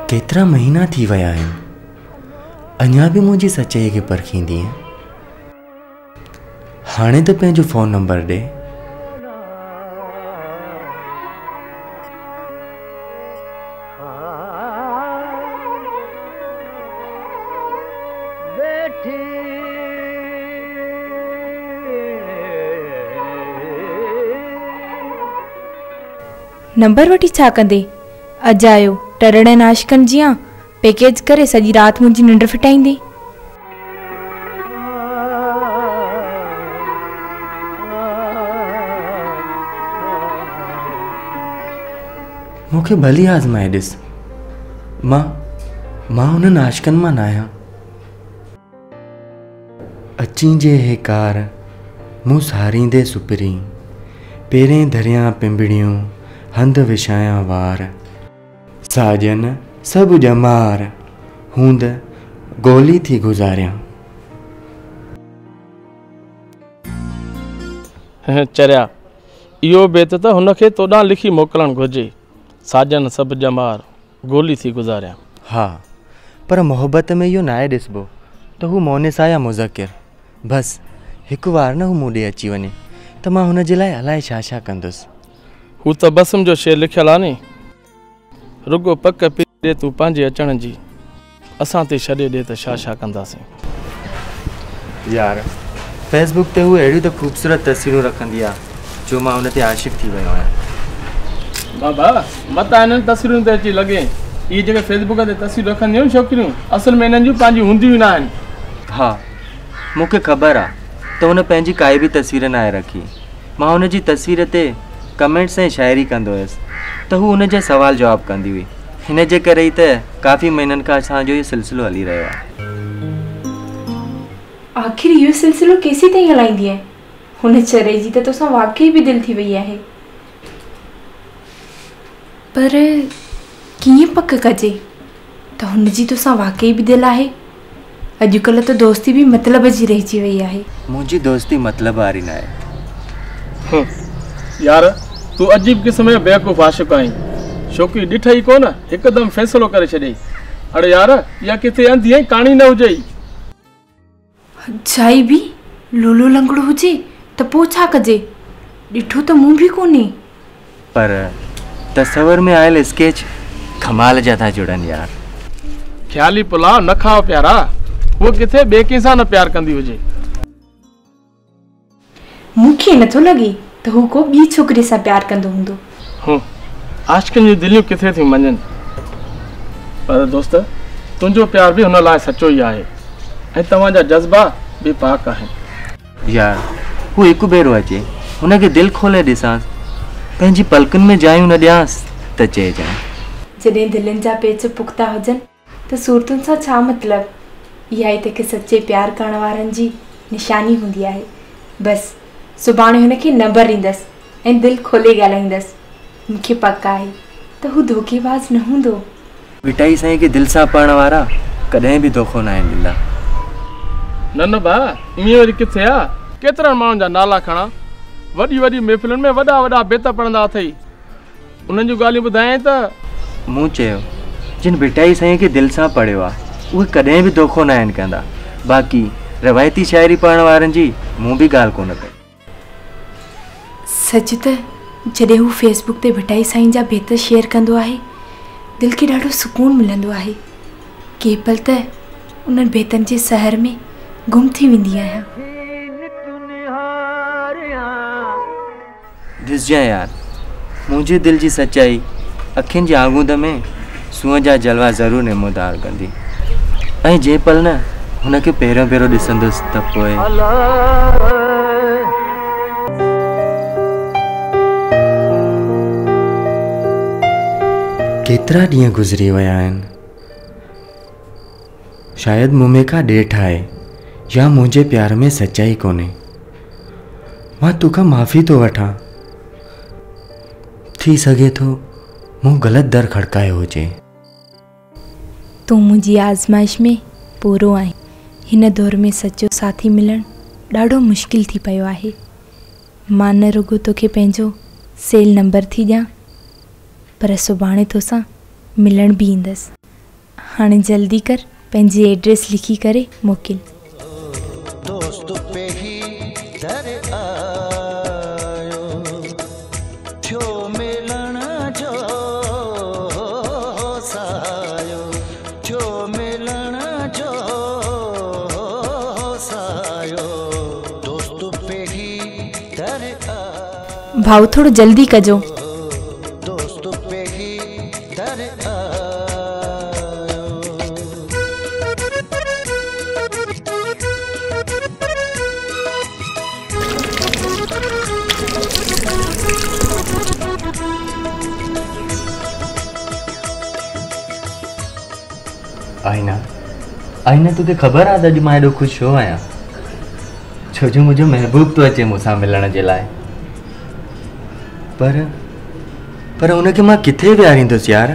केतरा महीना थी विया आहिनि, अञा बि मुंहिंजी सचाईअ खे परखींदी आहे। हाणे त पंहिंजो फ़ोन नंबर ॾे। नंबर वठी छा कंदे? अॼु आयो टरड़े नाशकनि जियां पैकेज करे सॼी राति मुंहिंजी निंड फिटाईंदी। मूंखे भली आज़माए ॾिस, मां हुन नाशकनि मां न आहियां। अची जे हे कार मूं सारींदे सुपरी, पेरें धरियां पिंबड़ियूं हंध विछायां वार, साजन सब जमार हूंद गोली थी गुज़ारियां। चरिया इहो बेत त हुनखे तोॾां लिखी मोकिलणु घुरिजे, साजन सब जमार गोली थी गुज़ारियां। हा, पर मोहब्बत में इहो नाहे ॾिसबो त हू मोनिसा या मुज़किर। बसि हिकु वार न हू मूं ॾे अची वञे त मां हुन जे लाइ अलाए छा छा कंदुसि। हू त बसम जो शेर लिखियलु आहे नी, रुगो पक पी तूं पंहिंजे अचण जी, असां ते छॾे ॾे त छा छा कंदासीं। यार फेसबुक ते हू अहिड़ियूं त ख़ूबसूरत तस्वीरूं रखंदी आहे जो मां हुन ते आशिक़ थी वियो आहियां। बाबा मता हिननि तस्वीरुनि ते अची लॻे, इहे जेके फेसबुक ते तस्वीरूं रखंदियूं आहिनि छोकिरियूं, असल में हिननि जूं पंहिंजियूं हूंदियूं न आहिनि। हा, मूंखे ख़बर आहे त हुन पंहिंजी काई बि तस्वीर न आहे रखी। मां हुन जी तस्वीर ते कमेंट्स ऐं शाइरी कंदो हुयसि त हू हुन जा सुवाल जवाब कंदी हुई। हिन जे करे ई त काफ़ी महीननि खां असांजो इहो सिलसिलो हली रहियो आहे। आख़िर इहो सिलसिलो केसीं ताईं हलाईंदी आहे? हुन चरे जी त तोसां वाकई बि दिलि थी वई आहे, पर कीअं पक कजे त हुन जी तोसां वाकई बि दिलि आहे? अॼुकल्ह त दोस्ती बि मतिलब जी रहिजी वई आहे। मुंहिंजी दोस्ती मतिलब वारी न आहे। यार तूं अजीब क़िस्म जो बेवकूफ़ आशिक़ आहीं। छोकिरी ॾिठई कोन, हिकदमि फ़ैसिलो करे छॾियई। अड़े यार इहा किथे अंधी ऐं कहाणी न हुजे। जाइ बि लोलो लंगड़ो हुजे त पोइ छा कजे? ॾिठो त मूं बि कोन्हे, पर तस्वर में आयल स्केच कमाल जा था जुड़नि यार। ख़्याली पुलाव न खाओ प्यारा, वो किथे ॿिए कंहिंसां न प्यार कंदी हुजे। मूंखे नथो लॻे त हू को ॿी छोकिरी सां प्यार कंदो हूंदो। आशिक़नि जूं दिलियूं किथे थियूं मञनि, पर दोस्त तुंहिंजो प्यार बि हुन लाइ सचो ई आहे ऐं तव्हांजा जज़्बा बि पाक आहिनि। यार हू हिकु भेरो अचे, हुनखे दिलि खोले ॾिसांसि, पंहिंजी पलकनि में जायूं न ॾियांसि त चइजांइ। जॾहिं दिलनि जा पेच पुख़्ता हुजनि त सूरतुनि सां छा मतिलबु? इहा ई त की सचे प्यार करण वारनि जी निशानी हूंदी आहे। बसि सुभाणे हुनखे नंबर ॾींदसि ऐं दिलि खोले ॻाल्हाईंदसि। मूंखे पक आहे त हू धोखेबाज़ न हूंदो। विटाई साईं खे दिलि सां पढ़ण वारा कॾहिं बि धोखो न आहिनि ॾींदा। न भाउ ईअं वरी किथे आहे? केतिरनि माण्हुनि जा नाला खणा, वॾी वॾी महफ़िलुनि में वॾा वॾा बेत पढ़ंदा अथई। उन्हनि जूं ॻाल्हियूं ॿुधाए त मूं चयो जिन विटाई साईं खे दिलि सां पढ़ियो आहे उहे कॾहिं बि धोखो न आहिनि कंदा। बाक़ी रवायती शाइरी पढ़ण वारनि जी मूं बि ॻाल्हि कोन कई। सच त जॾहिं हू फेसबुक ते विटाई साईं जा बेत शेयर कंदो आहे, दिलि खे ॾाढो सुकून मिलंदो आहे। के पल त उन्हनि बेतनि जे सहर में गुम थी वेंदी आहियां। ॾिसजांइ यार, मुंहिंजी दिलि जी सचाई अखियुनि जी आगूंद में सूंहं जा जलवा ज़रूरु नमूदार कंदी। ऐं जंहिं पल न हुनखे पहिरियों भेरो ॾिसंदुसि त पोइ केतरा ॾींहं गुज़री विया आहिनि। शायदि मूं में का ॾेठ आहे या मुंहिंजे प्यार में सच्चाई कोन्हे। मां तोखां माफ़ी थो वठां। थी सघे थो मूं ग़लति दर खड़कायो हुजे। तूं मुंहिंजी आज़माइश में पूरो आहीं। हिन दौर में सचो साथी मिलणु ॾाढो मुश्किल थी पियो आहे। मां न रुगो तोखे पंहिंजो सेल नंबर थी ॾियां, पर सुभाणे तोसां मिलण बि ईंदसि। हाणे जल्दी कर, पंहिंजी एड्रेस लिखी करे मोकिल। दोस्त पे ही दर आयो, थियो मिलण जो सायो, थियो मिलण जो सायो, दोस्त पे ही दर आयो, भाऊ थोड़ो जल्दी कजो। दोस्त पे ही दर आयो। आईना तोखे ख़बर आहे अॼु मां एॾो ख़ुशि छो आहियां? छो जो मुंहिंजो महबूब तो अचे मूंसां मिलण जे लाइ। पर हुनखे मां किथे विहारींदुसि यार,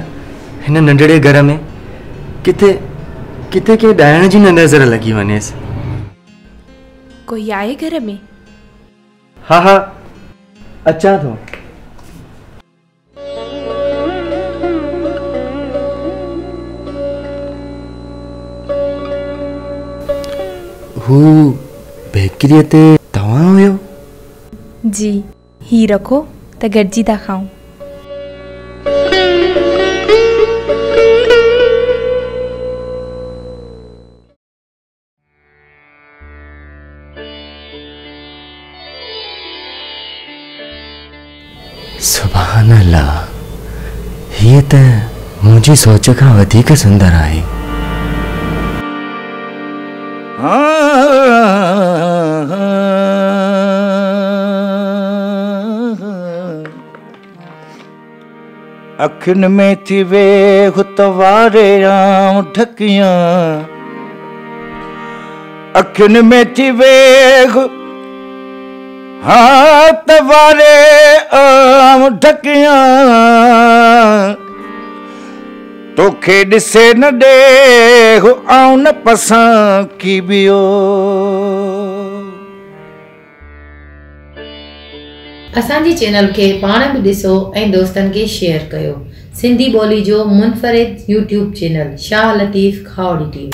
हिन नंढड़े घर में? किथे किथे के ॾाइण जी न नज़र लॻी वञेसि। कोई आहे घर में? हा अचां थो। हू बेकरीअ ते तव्हां हुयो? जी, ही रखो त गॾिजी था खाऊं। सुभान अल्लाह, हीअ त मुंहिंजी सोच खां वधीक सुंदर आहे। अखियुनि में थी वेह तवारे आऊं ढकियां, अखियुनि में थी वेह हाँ तवारे आऊं ढकियां, तोखे ॾिसे न ॾे आऊं न पसां की बियो। असांजी चैनल खे पाण बि ॾिसो ऐं दोस्तनि खे शेयर कयो। सिंधी ॿोली जो मुनफ़रिद YouTube channel Shah Latif Khawri TV.